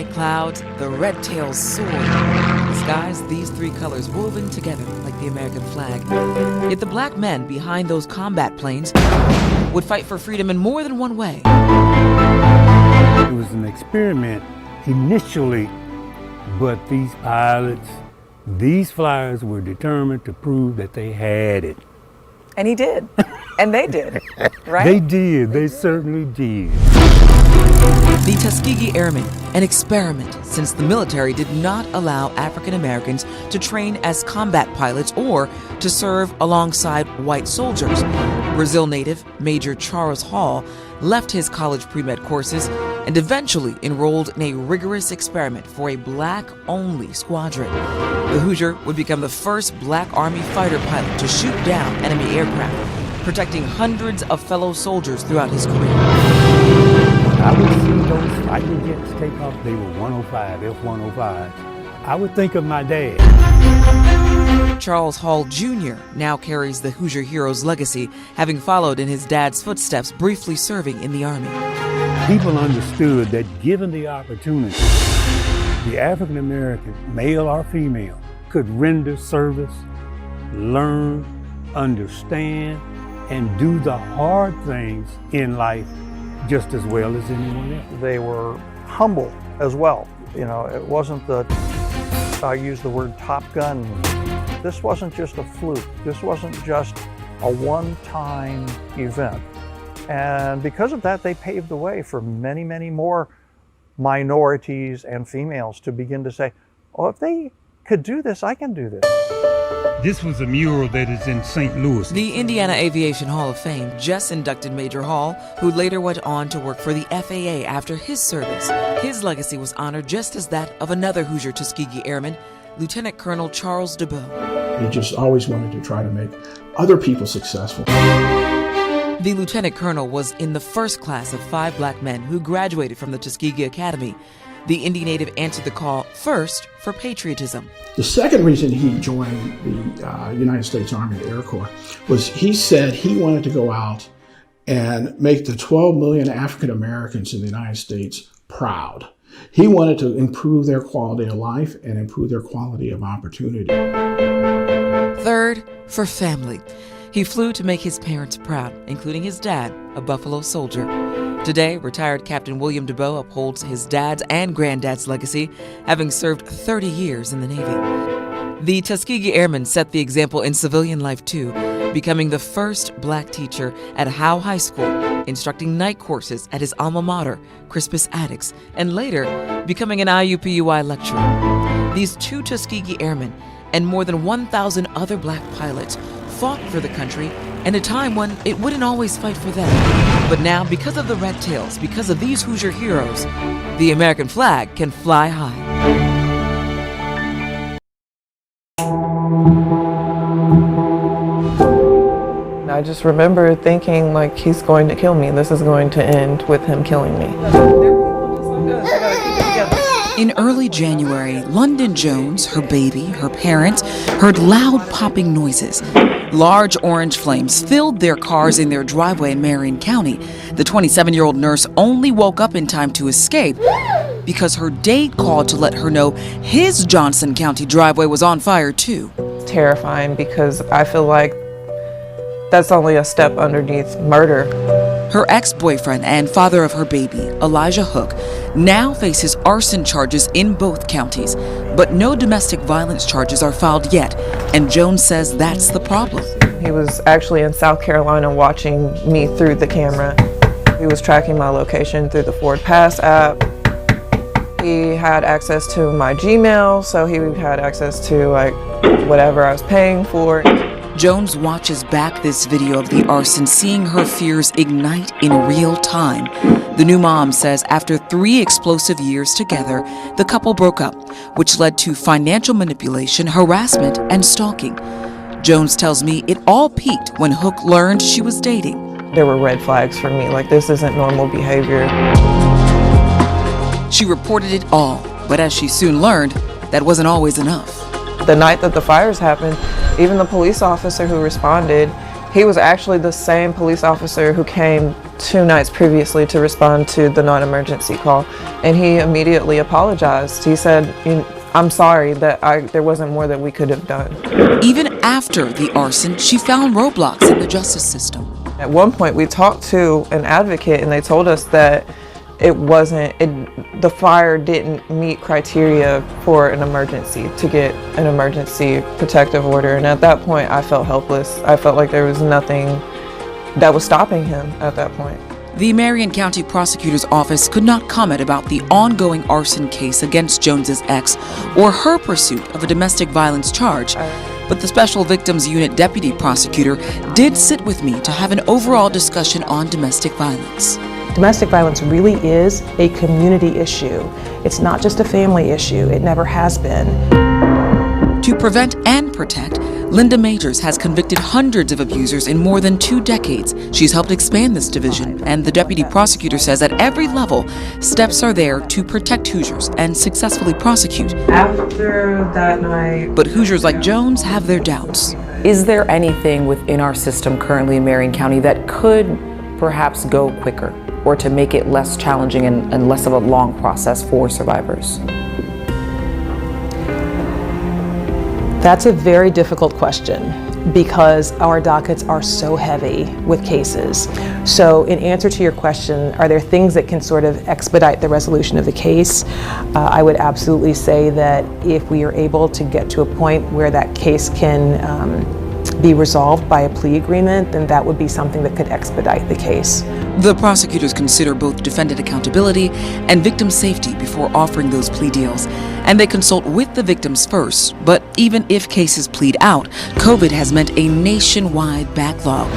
white clouds, the red tails soared. The skies, these three colors woven together like the American flag. Yet the black men behind those combat planes would fight for freedom in more than one way. It was an experiment initially, but these pilots, these flyers were determined to prove that they had it. And he did. And they did, right? They did. They certainly did. The Tuskegee Airmen, an experiment, since the military did not allow African Americans to train as combat pilots or to serve alongside white soldiers. Brazil native Major Charles Hall left his college pre-med courses and eventually enrolled in a rigorous experiment for a black-only squadron. The Hoosier would become the first black Army fighter pilot to shoot down enemy aircraft, protecting hundreds of fellow soldiers throughout his career. I would see those fighter jets take off. They were 105, F-105s. I would think of my dad. Charles Hall Jr. now carries the Hoosier hero's legacy, having followed in his dad's footsteps, briefly serving in the Army. People understood that given the opportunity, the African American, male or female, could render service, learn, understand, and do the hard things in life just as well as anyone else. They were humble as well. You know, it wasn't I use the word Top Gun. This wasn't just a fluke. This wasn't just a one-time event. And because of that, they paved the way for many, many more minorities and females to begin to say, oh, if they could do this, I can do this. This was a mural that is in St. Louis. The Indiana Aviation Hall of Fame just inducted Major Hall, who later went on to work for the FAA after his service. His legacy was honored just as that of another Hoosier Tuskegee Airman, Lieutenant Colonel Charles DeBow. He just always wanted to try to make other people successful. The Lieutenant Colonel was in the first class of 5 black men who graduated from the Tuskegee Academy. The Indy native answered the call first for patriotism. The second reason he joined the United States Army Air Corps was he said he wanted to go out and make the 12 million African Americans in the United States proud. He wanted to improve their quality of life and improve their quality of opportunity. Third, for family. He flew to make his parents proud, including his dad, a Buffalo soldier. Today, retired Captain William DeBow upholds his dad's and granddad's legacy, having served 30 years in the Navy. The Tuskegee Airmen set the example in civilian life, too, becoming the first black teacher at Howe High School, instructing night courses at his alma mater, Crispus Attucks, and later becoming an IUPUI lecturer. These 2 Tuskegee Airmen and more than 1,000 other black pilots fought for the country in a time when it wouldn't always fight for them. But now, because of the red tails, because of these Hoosier heroes, the American flag can fly high. I just remember thinking, like, he's going to kill me. This is going to end with him killing me. In early January, London Jones, her baby, her parents, heard loud popping noises. Large orange flames filled their cars in their driveway in Marion County. The 27-year-old nurse only woke up in time to escape because her date called to let her know his Johnson County driveway was on fire too. Terrifying, because I feel like that's only a step underneath murder. Her ex-boyfriend and father of her baby, Elijah Hook, now faces arson charges in both counties, but no domestic violence charges are filed yet, and Jones says that's the problem. He was actually in South Carolina watching me through the camera. He was tracking my location through the Ford Pass app. He had access to my Gmail, so he had access to like whatever I was paying for. Jones watches back this video of the arson, seeing her fears ignite in real time. The new mom says after 3 explosive years together, the couple broke up, which led to financial manipulation, harassment, and stalking. Jones tells me it all peaked when Hook learned she was dating. There were red flags for me, like this isn't normal behavior. She reported it all, but as she soon learned, that wasn't always enough. The night that the fires happened, even the police officer who responded, he was actually the same police officer who came 2 nights previously to respond to the non-emergency call, and he immediately apologized. He said, "I'm sorry that there wasn't more that we could have done." Even after the arson, she found roadblocks in the justice system. At one point, we talked to an advocate, and they told us that the fire didn't meet criteria for an emergency, to get an emergency protective order. And at that point, I felt helpless. I felt like there was nothing that was stopping him at that point. The Marion County Prosecutor's Office could not comment about the ongoing arson case against Jones's ex or her pursuit of a domestic violence charge. But the Special Victims Unit Deputy Prosecutor did sit with me to have an overall discussion on domestic violence. Domestic violence really is a community issue. It's not just a family issue. It never has been. To prevent and protect, Linda Majors has convicted hundreds of abusers in more than 2 decades. She's helped expand this division, and the deputy prosecutor says at every level, steps are there to protect Hoosiers and successfully prosecute. After that night... But Hoosiers like Jones have their doubts. Is there anything within our system currently in Marion County that could perhaps go quicker, or to make it less challenging and less of a long process for survivors? That's a very difficult question because our dockets are so heavy with cases. So in answer to your question, are there things that can sort of expedite the resolution of the case? I would absolutely say that if we are able to get to a point where that case can be resolved by a plea agreement, then that would be something that could expedite the case. The prosecutors consider both defendant accountability and victim safety before offering those plea deals, and they consult with the victims first. But even if cases plead out, COVID has meant a nationwide backlog.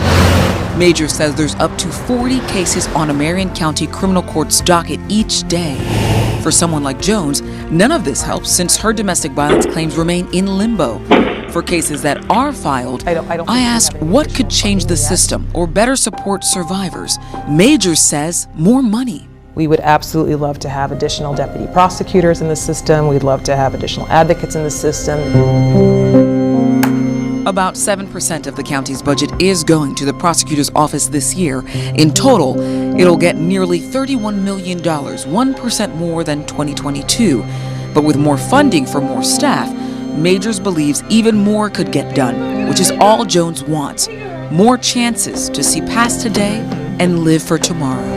Major says there's up to 40 cases on a Marion County criminal court's docket each day. For someone like Jones, none of this helps since her domestic violence claims remain in limbo. For cases that are filed, I asked what could change the system or better support survivors. Major says more money. We would absolutely love to have additional deputy prosecutors in the system. We'd love to have additional advocates in the system. About 7% of the county's budget is going to the prosecutor's office this year. In total, it'll get nearly $31 million, 1% more than 2022. But with more funding for more staff, Majors believes even more could get done, which is all Jones wants. More chances to see past today and live for tomorrow.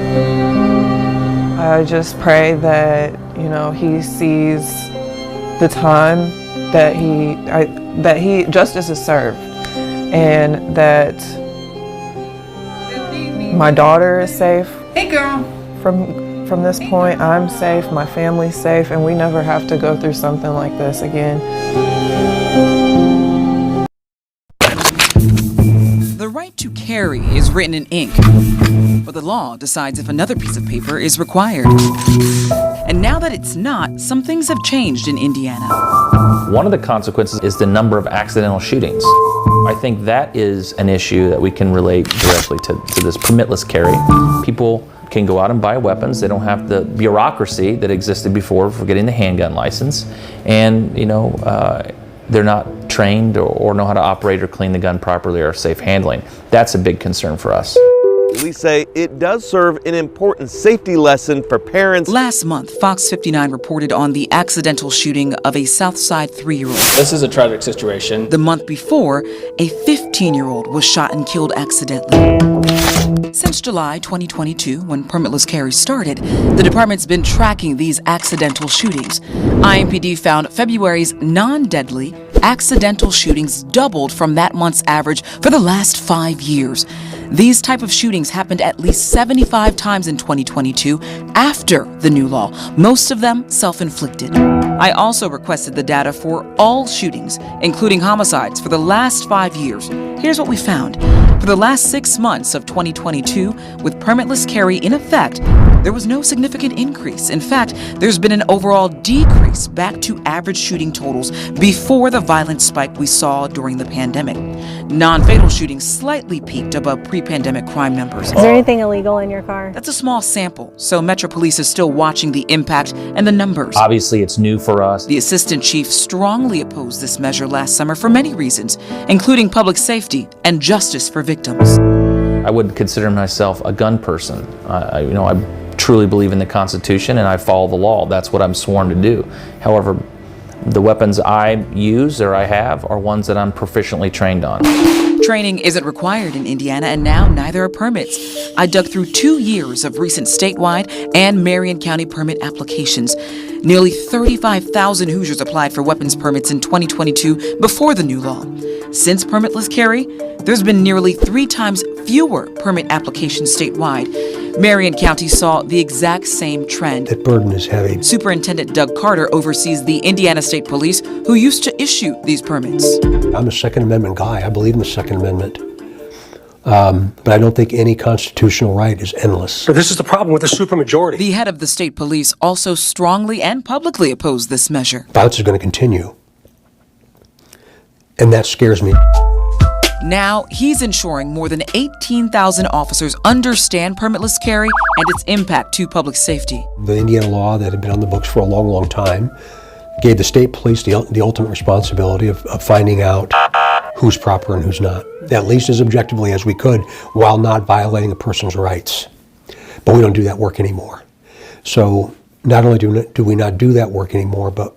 I just pray that, he sees the time that he justice is served, and that my daughter is safe. Hey, girl. From this point, I'm safe, my family's safe, and we never have to go through something like this again. The right to carry is written in ink, but the law decides if another piece of paper is required. And now that it's not, some things have changed in Indiana. One of the consequences is the number of accidental shootings. I think that is an issue that we can relate directly to this permitless carry. People can go out and buy weapons. They don't have the bureaucracy that existed before for getting the handgun license. And, they're not trained or know how to operate or clean the gun properly or safe handling. That's a big concern for us. Police say it does serve an important safety lesson for parents. Last month, Fox 59 reported on the accidental shooting of a Southside 3-year-old. This is a tragic situation. The month before, a 15-year-old was shot and killed accidentally. Since July 2022, when permitless carry started, the department's been tracking these accidental shootings. IMPD found February's non-deadly accidental shootings doubled from that month's average for the last 5 years. These type of shootings happened at least 75 times in 2022 after the new law, most of them self-inflicted. I also requested the data for all shootings, including homicides, for the last 5 years. Here's what we found. For the last 6 months of 2022, with permitless carry in effect, there was no significant increase. In fact, there's been an overall decrease back to average shooting totals before the violent spike we saw during the pandemic. Non-fatal shootings slightly peaked above pre-pandemic crime numbers. Is there anything illegal in your car? That's a small sample, so Metro Police is still watching the impact and the numbers. Obviously, it's new for us. The assistant chief strongly opposed this measure last summer for many reasons, including public safety and justice for victims. I would consider myself a gun person. I truly believe in the Constitution and I follow the law. That's what I'm sworn to do. However, the weapons I use or I have are ones that I'm proficiently trained on. Training isn't required in Indiana, and now neither are permits. I dug through 2 years of recent statewide and Marion County permit applications. Nearly 35,000 Hoosiers applied for weapons permits in 2022 before the new law. Since permitless carry, there's been nearly 3 times fewer permit applications statewide. Marion County saw the exact same trend. That burden is heavy. Superintendent Doug Carter oversees the Indiana State Police, who used to issue these permits. I'm a Second Amendment guy. I believe in the Second Amendment. But I don't think any constitutional right is endless. But this is the problem with the supermajority. The head of the state police also strongly and publicly opposed this measure. Violence is going to continue. And that scares me. Now, he's ensuring more than 18,000 officers understand permitless carry and its impact to public safety. The Indiana law that had been on the books for a long, long time gave the state police the ultimate responsibility of finding out who's proper and who's not, at least as objectively as we could, while not violating a person's rights. But we don't do that work anymore. So not only do we not do that work anymore, but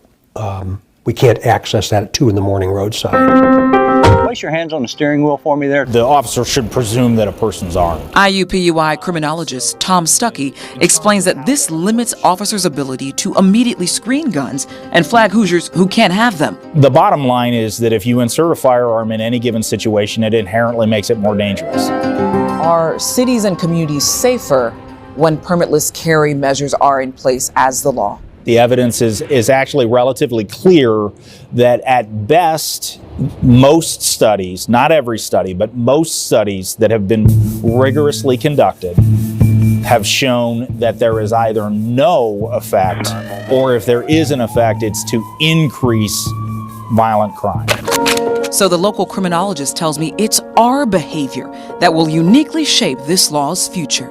we can't access that at 2 a.m. roadside. Place your hands on the steering wheel for me there. The officer should presume that a person's armed. IUPUI criminologist Tom Stuckey explains that this limits officers' ability to immediately screen guns and flag Hoosiers who can't have them. The bottom line is that if you insert a firearm in any given situation, it inherently makes it more dangerous. Are cities and communities safer when permitless carry measures are in place as the law? The evidence is actually relatively clear that at best, most studies, not every study, but most studies that have been rigorously conducted have shown that there is either no effect, or if there is an effect, it's to increase violent crime. So the local criminologist tells me it's our behavior that will uniquely shape this law's future.